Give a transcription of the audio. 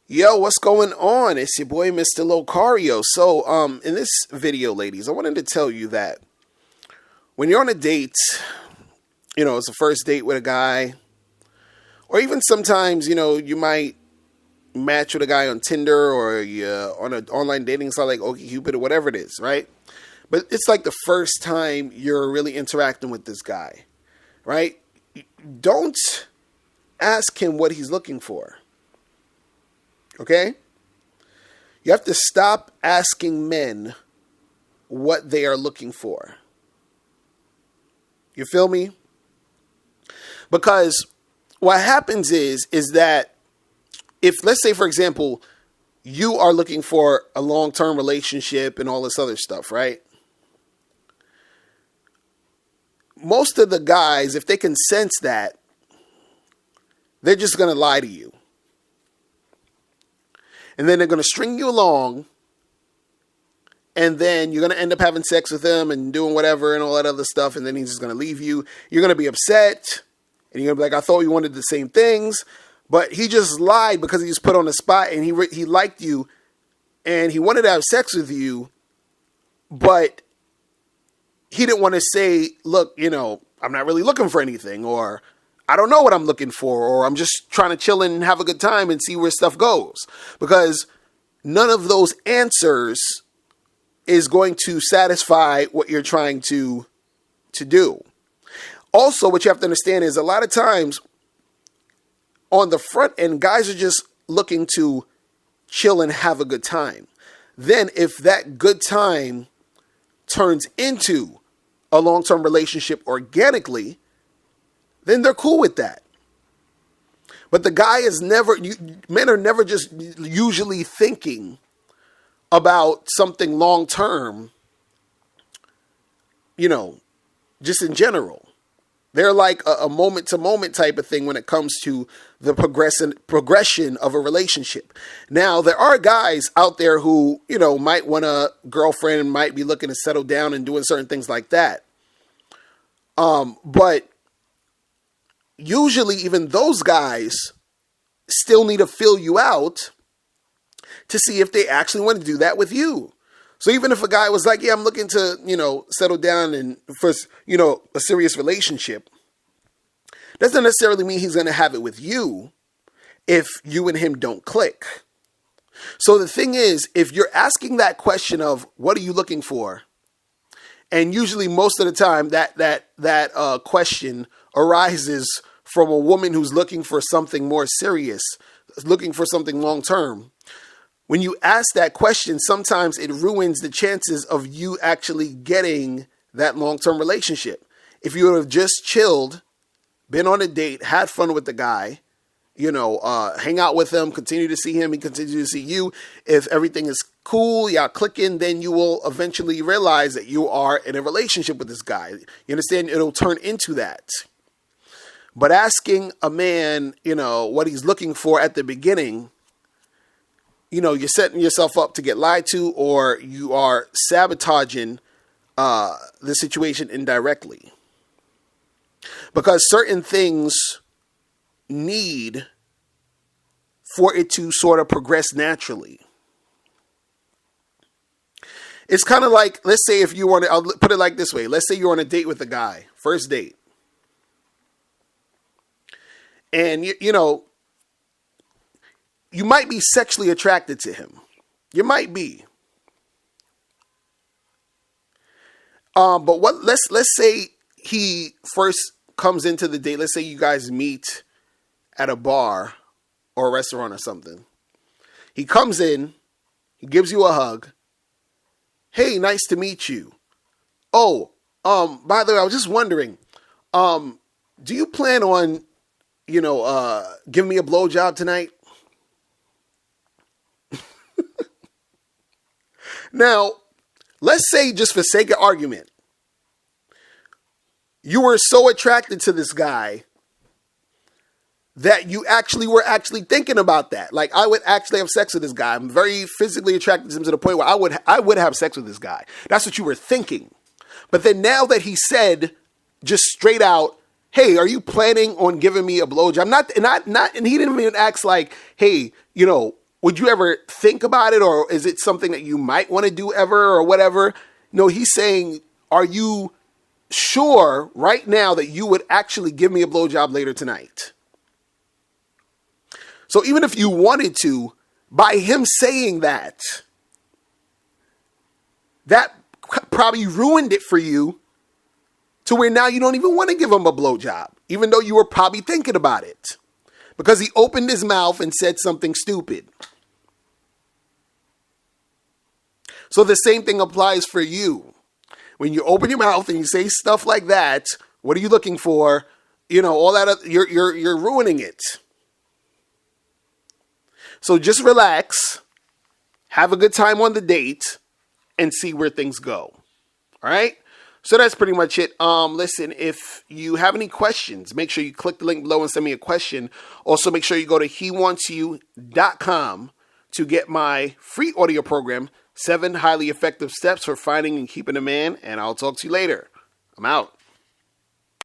Yo, what's going on? It's your boy, Mr. Locario. So, in this video, ladies, I wanted to tell you that when you're on a date, it's a first date with a guy, or even sometimes, you might match with a guy on Tinder or on an online dating site like OkCupid or whatever it is, right? But it's like the first time you're really interacting with this guy, right? Don't ask him what he's looking for. Okay? You have to stop asking men what they are looking for. You feel me? Because what happens is that if, let's say, for example, you are looking for a long-term relationship and all this other stuff, right? Most of the guys, if they can sense that, they're just going to lie to you. And then they're going to string you along, and then you're going to end up having sex with him and doing whatever and all that other stuff, and then he's just going to leave you. You're going to be upset, and you're going to be like, I thought we wanted the same things, but he just lied because he just put on the spot, and he liked you, and he wanted to have sex with you, but he didn't want to say, look, I'm not really looking for anything, or I don't know what I'm looking for, or I'm just trying to chill and have a good time and see where stuff goes. Because none of those answers is going to satisfy what you're trying to do. Also, what you have to understand is a lot of times on the front end, guys are just looking to chill and have a good time. Then if that good time turns into a long-term relationship organically, then they're cool with that. But the guy is men are never just usually thinking about something long term, just in general. They're like a moment to moment type of thing when it comes to the progression of a relationship. Now, there are guys out there who, might want a girlfriend and might be looking to settle down and doing certain things like that. But usually even those guys still need to fill you out to see if they actually want to do that with you. So even if a guy was like, yeah, I'm looking to, settle down and first, a serious relationship, doesn't necessarily mean he's going to have it with you if you and him don't click. So the thing is, if you're asking that question of what are you looking for? And usually most of the time that question arises from a woman who's looking for something more serious, looking for something long term. When you ask that question, sometimes it ruins the chances of you actually getting that long term relationship. If you would have just chilled, been on a date, had fun with the guy, hang out with him, continue to see him, he continue to see you. If everything is cool, y'all clicking, then you will eventually realize that you are in a relationship with this guy. You understand? It'll turn into that. But asking a man, what he's looking for at the beginning, you're setting yourself up to get lied to, or you are sabotaging the situation indirectly. Because certain things need for it to sort of progress naturally. It's kind of like, let's say if you want to, I'll put it like this way. Let's say you're on a date with a guy, first date. And, you might be sexually attracted to him. You might be. But let's say he first comes into the date. Let's say you guys meet at a bar or a restaurant or something. He comes in, he gives you a hug. Hey, nice to meet you. Oh, by the way, I was just wondering, do you plan on, giving me a blowjob tonight? Now, let's say, just for sake of argument, you were so attracted to this guy that you were thinking about that. Like, I would actually have sex with this guy. I'm very physically attracted to him to the point where I would have sex with this guy. That's what you were thinking. But then now that he said just straight out, hey, are you planning on giving me a blowjob? And he didn't even ask like, hey, would you ever think about it, or is it something that you might want to do ever or whatever? No, he's saying, are you sure right now that you would actually give me a blowjob later tonight? So even if you wanted to, by him saying that, that probably ruined it for you to where now you don't even want to give him a blowjob, even though you were probably thinking about it, because he opened his mouth and said something stupid. So the same thing applies for you. When you open your mouth and you say stuff like that, what are you looking for? You know, all that, you're ruining it. So just relax, have a good time on the date, and see where things go. All right? So that's pretty much it. Listen, if you have any questions, make sure you click the link below and send me a question. Also, make sure you go to HeWantsYou.com to get my free audio program, 7 Highly Effective Steps for Finding and Keeping a Man, and I'll talk to you later. I'm out.